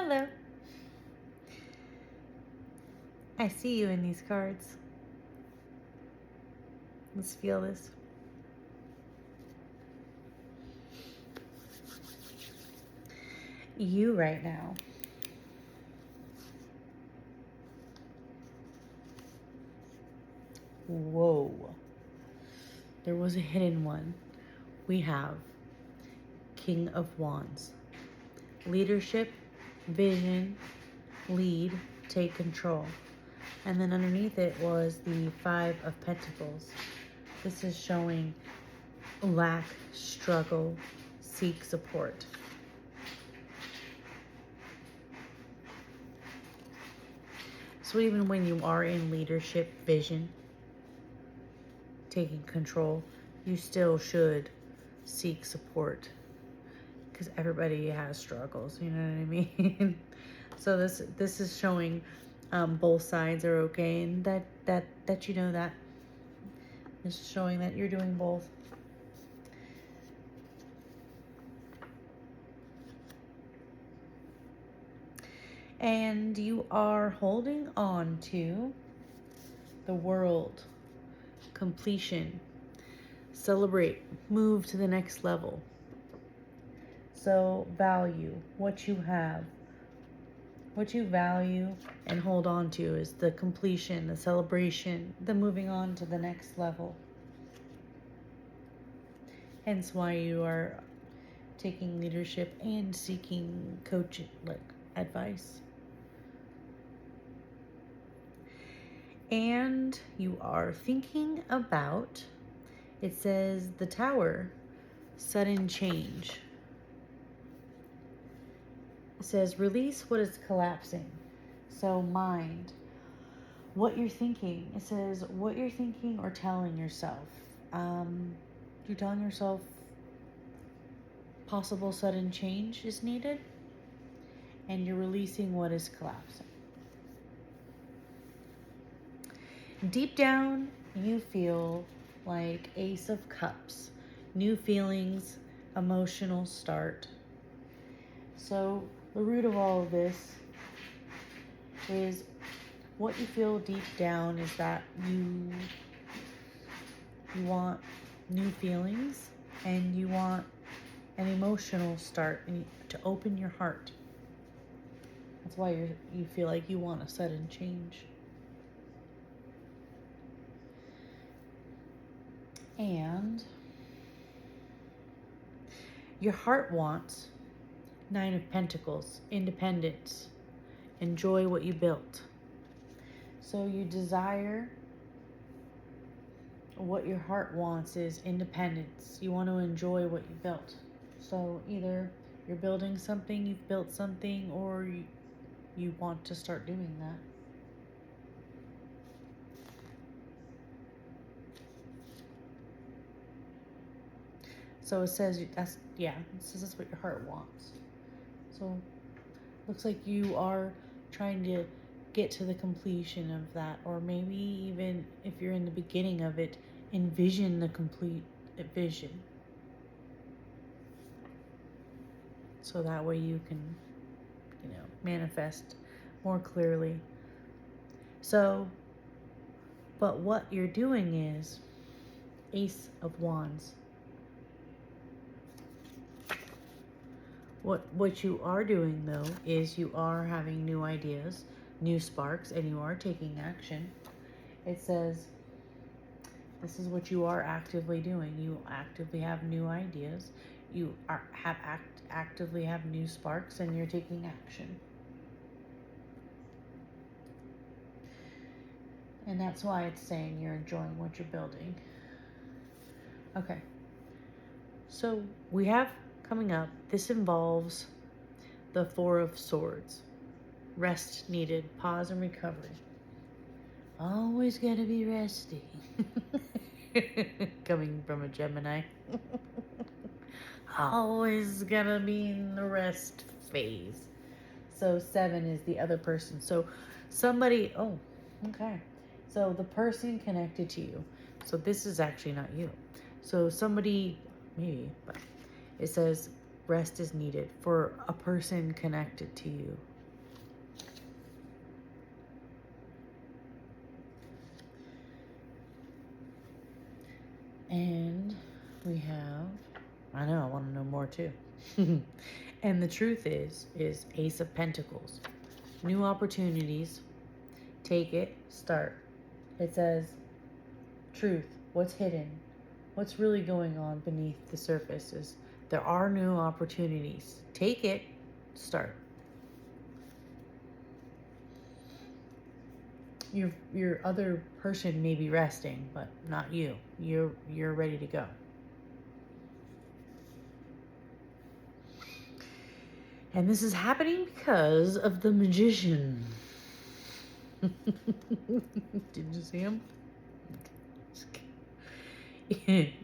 Hello. I see you in these cards. Let's feel this. You right now. Whoa. There was a hidden one. We have King of Wands. Leadership, vision, lead, take control. And then underneath it was the Five of Pentacles. This is showing lack, struggle, seek support. So even when you are in leadership, vision, taking control, you still should seek support, because everybody has struggles, you know what I mean? So this is showing both sides are okay, and that you know that. This is showing that you're doing both. And you are holding on to the world, completion, celebrate, move to the next level. So value what you have. What you value and hold on to is the completion, the celebration, the moving on to the next level. Hence why you are taking leadership and seeking coaching, like advice. And you are thinking about, it says the Tower, sudden change. It says release what is collapsing. So mind, what you're thinking. It says what you're thinking or telling yourself. You're telling yourself possible sudden change is needed, and you're releasing what is collapsing. Deep down, you feel like Ace of Cups, new feelings, emotional start. So the root of all of this is what you feel deep down is that you want new feelings, and you want an emotional start to open your heart. That's why you feel like you want a sudden change. And your heart wants Nine of Pentacles, independence, enjoy what you built. So you desire, what your heart wants is independence. You want to enjoy what you built. So either you're building something, you've built something, or you want to start doing that. So it says it says that's what your heart wants. So looks like you are trying to get to the completion of that, or maybe even if you're in the beginning of it, envision the complete vision. So that way you can, manifest more clearly. So, but what you're doing is Ace of Wands. What you are doing, though, is you are having new ideas, new sparks, and you are taking action. It says this is what you are actively doing. You actively have new ideas. You actively have new sparks, and you're taking action. And that's why it's saying you're enjoying what you're building. Okay. So we have coming up, this involves the Four of Swords. Rest needed, pause and recovery. Always gotta be resting. Coming from a Gemini. Always gotta be in the rest phase. So 7 is the other person. So somebody, okay. So the person connected to you. So this is actually not you. So somebody, maybe, but it says rest is needed for a person connected to you. And we have, I know, I want to know more too. And the truth is Ace of Pentacles. New opportunities. Take it, start. It says, truth, what's hidden, what's really going on beneath the surface is there are new opportunities. Take it, start. Your other person may be resting, but not you. You're ready to go. And this is happening because of the Magician. Did you see him?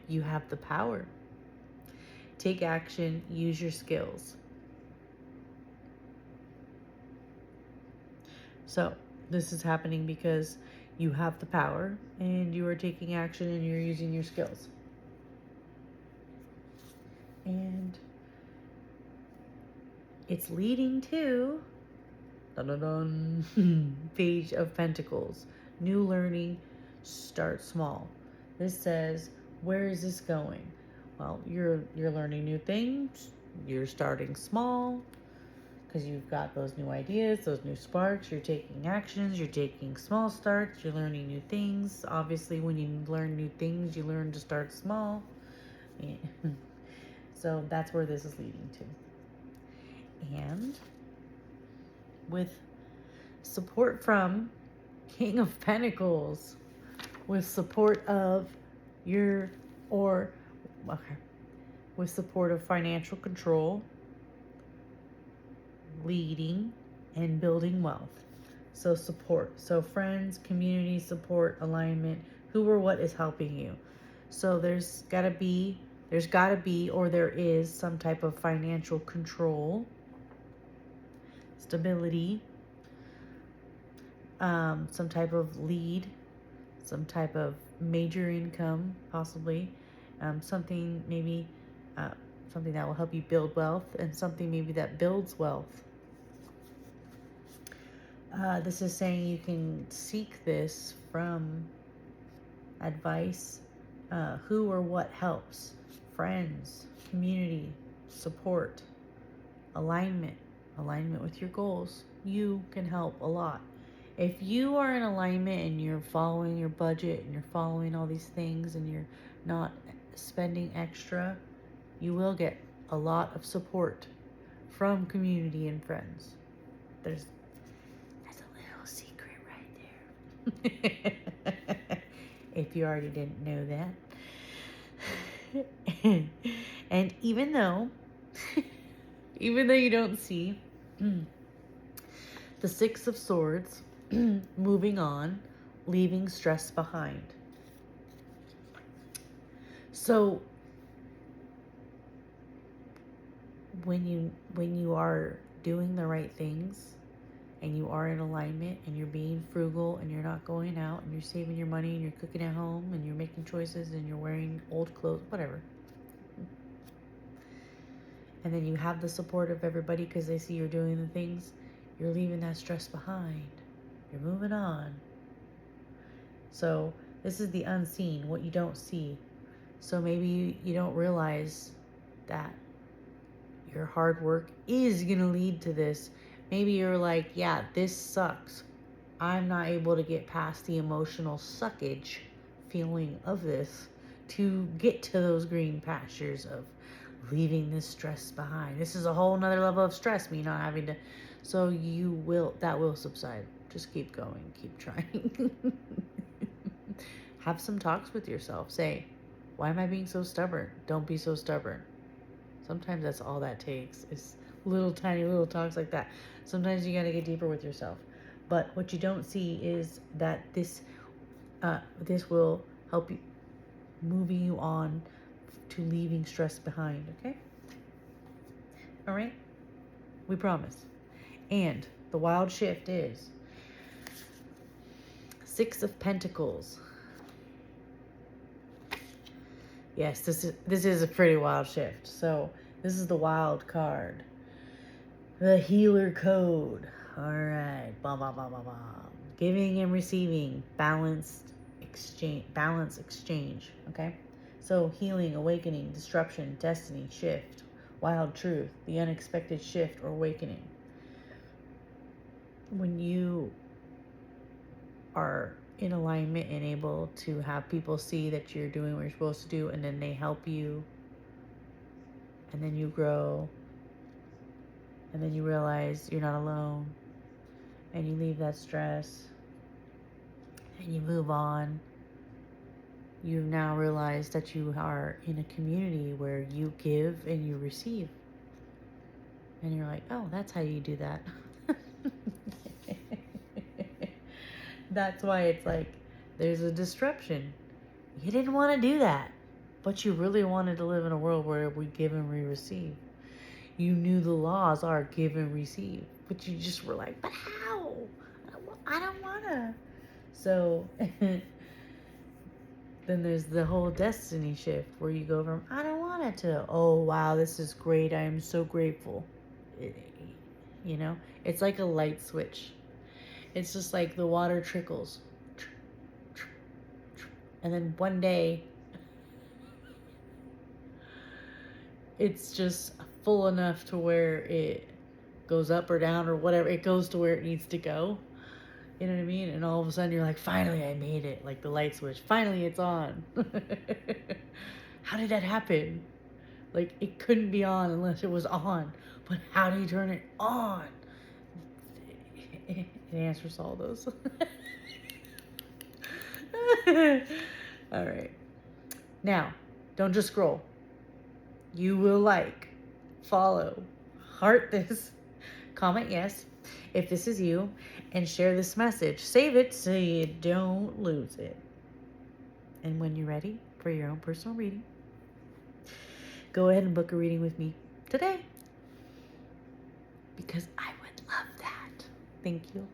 You have the power. Take action, use your skills. So, this is happening because you have the power and you are taking action and you're using your skills. And it's leading to dun, dun, dun, Page of Pentacles. New learning, start small. This says, where is this going? Well, you're learning new things. You're starting small because you've got those new ideas, those new sparks. You're taking actions. You're taking small starts. You're learning new things. Obviously, when you learn new things, you learn to start small. Yeah. So that's where this is leading to. And with support from King of Pentacles, with support of with support of financial control, leading, and building wealth. So support. So friends, community support, alignment, who or what is helping you. So there's gotta be, or there is some type of financial control, stability, some type of lead, some type of major income, possibly, something maybe, something that will help you build wealth, and something maybe that builds wealth. This is saying you can seek this from advice, who or what helps, friends, community, support, alignment with your goals. You can help a lot. If you are in alignment and you're following your budget and you're following all these things and you're not spending extra, you will get a lot of support from community and friends. That's a little secret right there. If you already didn't know that. And even though you don't see the Six of Swords, moving on, leaving stress behind. So when you are doing the right things and you are in alignment and you're being frugal and you're not going out and you're saving your money and you're cooking at home and you're making choices and you're wearing old clothes, whatever. And then you have the support of everybody because they see you're doing the things, you're leaving that stress behind. You're moving on. So this is the unseen, what you don't see. So maybe you don't realize that your hard work is going to lead to this. Maybe you're like, yeah, this sucks. I'm not able to get past the emotional suckage feeling of this to get to those green pastures of leaving this stress behind. This is a whole nother level of stress, me not having to. So that will subside. Just keep going, keep trying. Have some talks with yourself. Say, why am I being so stubborn? Don't be so stubborn. Sometimes that's all that takes, is tiny little talks like that. Sometimes you gotta get deeper with yourself. But what you don't see is that this will help you, moving you on to leaving stress behind, okay? All right? We promise. And the wild shift is Six of Pentacles. Yes, this is a pretty wild shift. So this is the wild card. The healer code. All right. Blah, blah, blah, blah, blah. Giving and receiving. Balance exchange. Okay? So healing, awakening, disruption, destiny, shift, wild truth, the unexpected shift or awakening. When you are in alignment and able to have people see that you're doing what you're supposed to do, and then they help you, and then you grow, and then you realize you're not alone, and you leave that stress, and you move on. You now realize that you are in a community where you give and you receive. And you're like, oh, that's how you do that. That's why it's like there's a disruption. You didn't want to do that, but you really wanted to live in a world where we give and we receive. You knew the laws are give and receive, but you just were like, but how? I don't want to. So then there's the whole destiny shift where you go from, I don't want it, to, oh, wow, this is great. I am so grateful. You know, it's like a light switch. It's just like the water trickles. And then one day, it's just full enough to where it goes up or down or whatever. It goes to where it needs to go. You know what I mean? And all of a sudden you're like, finally I made it. Like the light switch. Finally it's on. How did that happen? Like it couldn't be on unless it was on. But how do you turn it on? It answers all those. All right. Now, don't just scroll. You will like, follow, heart this, comment yes if this is you, and share this message. Save it so you don't lose it. And when you're ready for your own personal reading, go ahead and book a reading with me today, because I would love that. Thank you.